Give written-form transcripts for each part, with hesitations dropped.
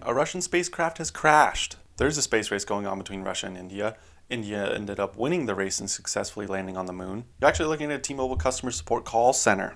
A Russian spacecraft has crashed. There's a space race going on between Russia and India. India ended up winning the race and successfully landing on the moon. You're actually looking at a T-Mobile customer support call center.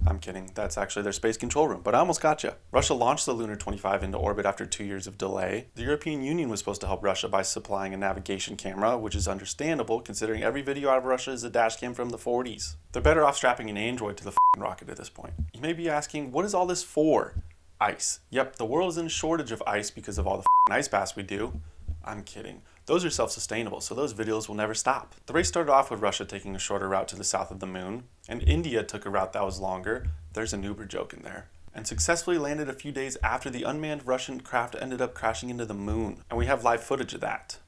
I'm kidding, that's actually their space control room, but I almost got you. Russia launched the Lunar 25 into orbit after 2 years of delay. The European Union was supposed to help Russia by supplying a navigation camera, which is understandable considering every video out of Russia is a dash cam from the 40s. They're better off strapping an Android to the rocket at this point. You may be asking, what is all this for? Ice. Yep, the world is in a shortage of ice because of all the ice baths we do. I'm kidding. Those are self-sustainable, so those videos will never stop. The race started off with Russia taking a shorter route to the south of the moon, and India took a route that was longer, there's an Uber joke in there, and successfully landed a few days after the unmanned Russian craft ended up crashing into the moon. And we have live footage of that.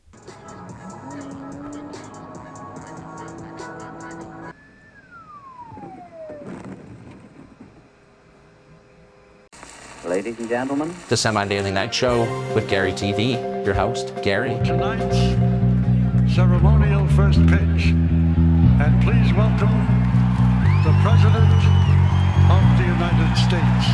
Ladies and gentlemen, the Semi-Daily Night Show with Gary TV, your host, Gary. Tonight's ceremonial first pitch. And please welcome the President of the United States.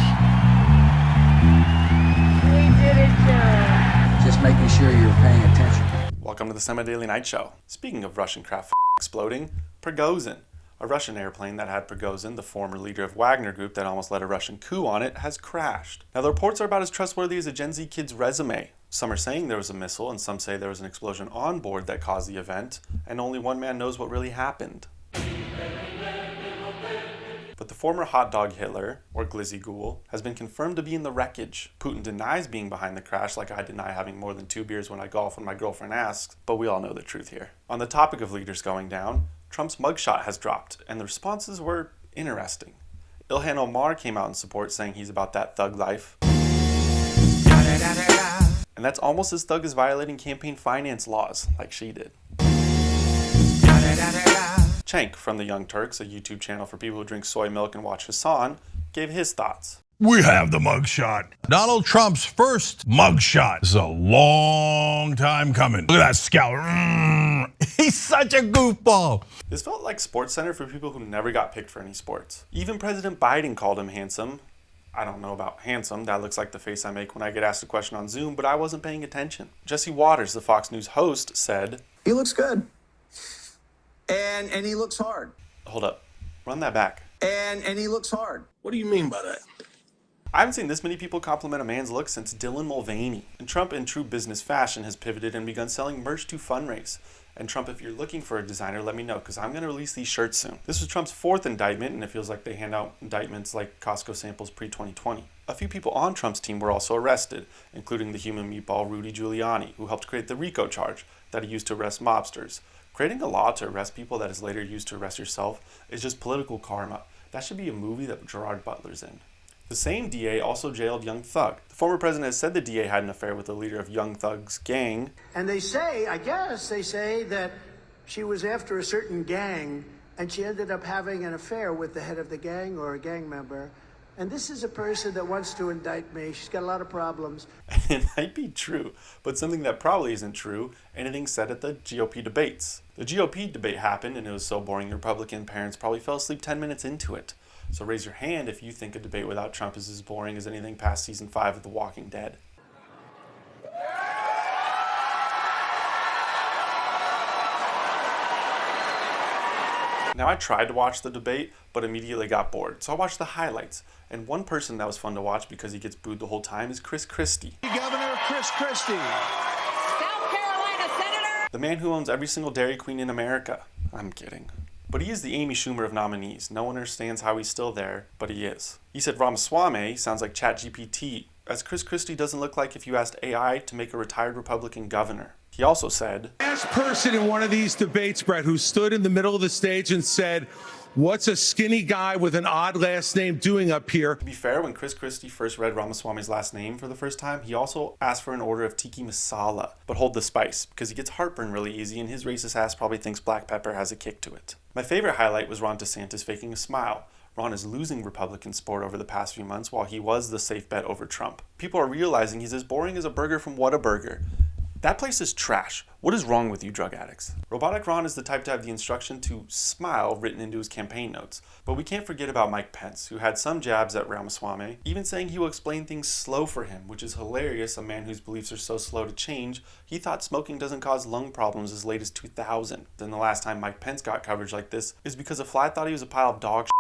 We did it, sir. Just making sure you're paying attention. Welcome to the Semi-Daily Night Show. Speaking of Russian craft exploding, Prigozhin. A Russian airplane that had Prigozhin, the former leader of Wagner Group that almost led a Russian coup on it, has crashed. Now the reports are about as trustworthy as a Gen Z kid's resume. Some are saying there was a missile and some say there was an explosion on board that caused the event, and only one man knows what really happened. But the former hot dog Hitler, or Glizzy Ghoul, has been confirmed to be in the wreckage. Putin denies being behind the crash like I deny having more than 2 beers when I golf when my girlfriend asks, but we all know the truth here. On the topic of leaders going down, Trump's mugshot has dropped, and the responses were interesting. Ilhan Omar came out in support saying he's about that thug life. And that's almost as thug as violating campaign finance laws, like she did. Cenk from the Young Turks, a YouTube channel for people who drink soy milk and watch Hassan, gave his thoughts. We have the mugshot. Donald Trump's first mugshot. This is a long time coming. Look at that scowl. He's such a goofball. This felt like SportsCenter for people who never got picked for any sports. Even President Biden called him handsome. I don't know about handsome. That looks like the face I make when I get asked a question on Zoom, but I wasn't paying attention. Jesse Waters, the Fox News host, said, "He looks good. And he looks hard. Hold up. Run that back. And he looks hard." What do you mean by that? I haven't seen this many people compliment a man's look since Dylan Mulvaney. And Trump, in true business fashion, has pivoted and begun selling merch to fundraise. And Trump, if you're looking for a designer, let me know, because I'm going to release these shirts soon. This was Trump's 4th indictment, and it feels like they hand out indictments like Costco samples pre-2020. A few people on Trump's team were also arrested, including the human meatball Rudy Giuliani, who helped create the RICO charge that he used to arrest mobsters. Creating a law to arrest people that is later used to arrest yourself is just political karma. That should be a movie that Gerard Butler's in. The same DA also jailed Young Thug. The former president has said the DA had an affair with the leader of Young Thug's gang. And they say, I guess they say that she was after a certain gang and she ended up having an affair with the head of the gang or a gang member. And this is a person that wants to indict me. She's got a lot of problems. It might be true, but something that probably isn't true, anything said at the GOP debates. The GOP debate happened and it was so boring the Republican parents probably fell asleep 10 minutes into it. So raise your hand if you think a debate without Trump is as boring as anything past season 5 of The Walking Dead. Now I tried to watch the debate, but immediately got bored. So I watched the highlights. And one person that was fun to watch because he gets booed the whole time is Chris Christie. Governor Chris Christie. South Carolina Senator. The man who owns every single Dairy Queen in America. I'm kidding. But he is the Amy Schumer of nominees. No one understands how he's still there, but he is. He said Ramaswamy sounds like ChatGPT, as Chris Christie doesn't look like if you asked AI to make a retired Republican governor. He also said, last person in one of these debates, Brett, who stood in the middle of the stage and said, "What's a skinny guy with an odd last name doing up here?" To be fair, when Chris Christie first read Ramaswamy's last name for the first time, he also asked for an order of tiki masala, but hold the spice, because he gets heartburn really easy and his racist ass probably thinks black pepper has a kick to it. My favorite highlight was Ron DeSantis faking a smile. Ron is losing Republican support over the past few months while he was the safe bet over Trump. People are realizing he's as boring as a burger from Whataburger. That place is trash. What is wrong with you drug addicts? Robotic Ron is the type to have the instruction to smile written into his campaign notes. But we can't forget about Mike Pence, who had some jabs at Ramaswamy, even saying he will explain things slow for him, which is hilarious. A man whose beliefs are so slow to change, he thought smoking doesn't cause lung problems as late as 2000. Then the last time Mike Pence got coverage like this is because a fly thought he was a pile of dog shit.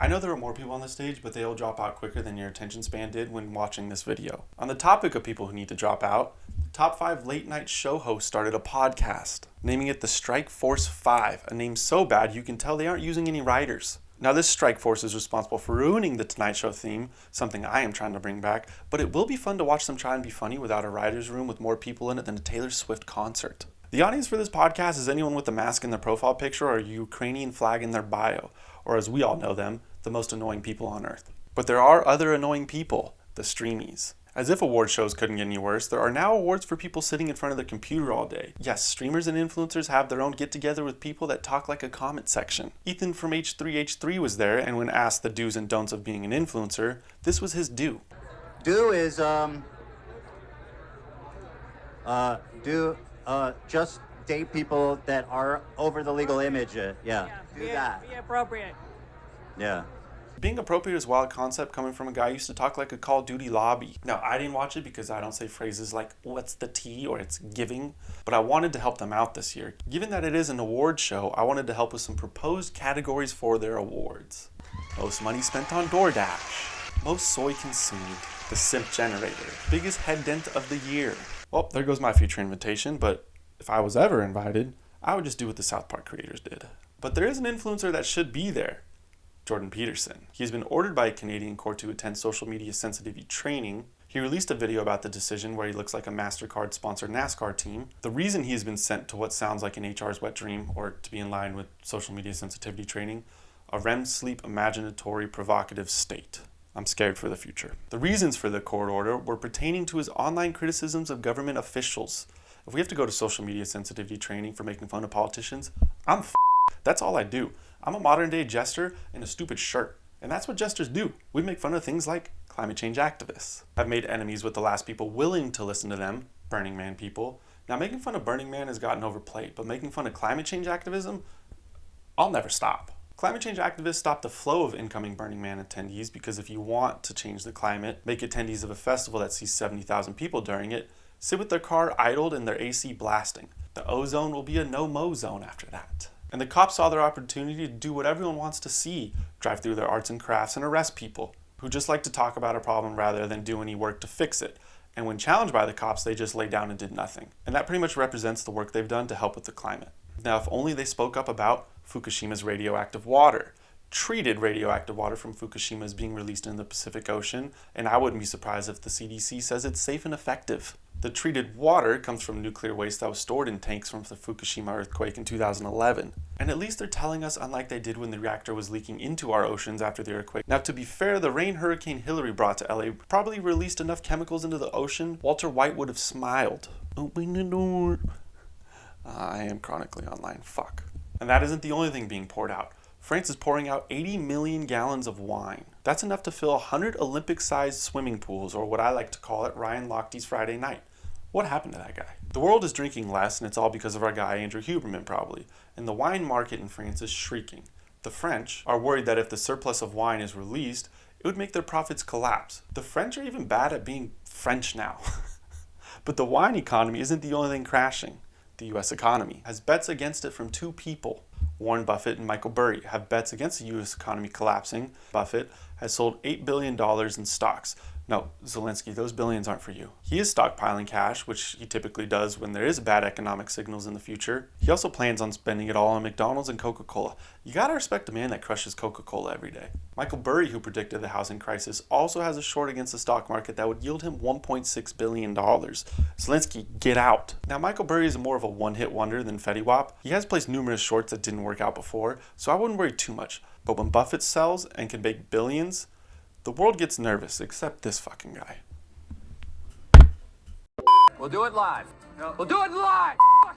I know there were more people on the stage, but they'll drop out quicker than your attention span did when watching this video. On the topic of people who need to drop out, the top 5 late night show hosts started a podcast, naming it the Strike Force 5, a name so bad you can tell they aren't using any writers. Now this Strike Force is responsible for ruining the Tonight Show theme, something I am trying to bring back, but it will be fun to watch them try and be funny without a writer's room with more people in it than a Taylor Swift concert. The audience for this podcast is anyone with a mask in their profile picture or a Ukrainian flag in their bio, or as we all know them, the most annoying people on earth. But there are other annoying people, the streamies. As if award shows couldn't get any worse, there are now awards for people sitting in front of their computer all day. Yes, streamers and influencers have their own get-together with people that talk like a comment section. Ethan from H3H3 was there, and when asked the do's and don'ts of being an influencer, this was his do. Do is, just date people that are over the legal image. Do that. Be appropriate. Yeah. Being appropriate is a wild concept coming from a guy who used to talk like a Call of Duty lobby. Now, I didn't watch it because I don't say phrases like, what's the tea, or it's giving, but I wanted to help them out this year. Given that it is an award show, I wanted to help with some proposed categories for their awards. Most money spent on DoorDash. Most soy consumed. The simp generator. Biggest head dent of the year. Well, there goes my future invitation, but if I was ever invited, I would just do what the South Park creators did. But there is an influencer that should be there. Jordan Peterson. He has been ordered by a Canadian court to attend social media sensitivity training. He released a video about the decision where he looks like a MasterCard-sponsored NASCAR team. The reason he has been sent to what sounds like an HR's wet dream, or to be in line with social media sensitivity training, a REM sleep imaginatory provocative state. I'm scared for the future. The reasons for the court order were pertaining to his online criticisms of government officials. If we have to go to social media sensitivity training for making fun of politicians, I'm f***ed. That's all I do. I'm a modern day jester in a stupid shirt. And that's what jesters do. We make fun of things like climate change activists. I've made enemies with the last people willing to listen to them, Burning Man people. Now making fun of Burning Man has gotten overplayed, but making fun of climate change activism, I'll never stop. Climate change activists stop the flow of incoming Burning Man attendees because if you want to change the climate, make attendees of a festival that sees 70,000 people during it, sit with their car idled and their AC blasting. The ozone will be a no-mo zone after that. And the cops saw their opportunity to do what everyone wants to see, drive through their arts and crafts and arrest people who just like to talk about a problem rather than do any work to fix it. And when challenged by the cops, they just lay down and did nothing. And that pretty much represents the work they've done to help with the climate. Now, if only they spoke up about Fukushima's radioactive water. Treated radioactive water from Fukushima is being released in the Pacific Ocean, and I wouldn't be surprised if the CDC says it's safe and effective. The treated water comes from nuclear waste that was stored in tanks from the Fukushima earthquake in 2011. And at least they're telling us, unlike they did when the reactor was leaking into our oceans after the earthquake. Now, to be fair, the rain Hurricane Hillary brought to LA probably released enough chemicals into the ocean, Walter White would have smiled. Open the door. I am chronically online, fuck. And that isn't the only thing being poured out. France is pouring out 80 million gallons of wine. That's enough to fill 100 Olympic-sized swimming pools, or what I like to call it, Ryan Lochte's Friday night. What happened to that guy? The world is drinking less, and it's all because of our guy Andrew Huberman probably. And the wine market in France is shrieking. The French are worried that if the surplus of wine is released, it would make their profits collapse. The French are even bad at being French now. But the wine economy isn't the only thing crashing. The US economy has bets against it from two people. Warren Buffett and Michael Burry have bets against the US economy collapsing. Buffett has sold $8 billion in stocks. No, Zelensky, those billions aren't for you. He is stockpiling cash, which he typically does when there is bad economic signals in the future. He also plans on spending it all on McDonald's and Coca-Cola. You gotta respect a man that crushes Coca-Cola every day. Michael Burry, who predicted the housing crisis, also has a short against the stock market that would yield him $1.6 billion. Zelensky, get out. Now, Michael Burry is more of a one-hit wonder than Fetty Wap. He has placed numerous shorts that didn't work out before, so I wouldn't worry too much. But when Buffett sells and can make billions, the world gets nervous, except this fucking guy. We'll do it live. We'll do it live!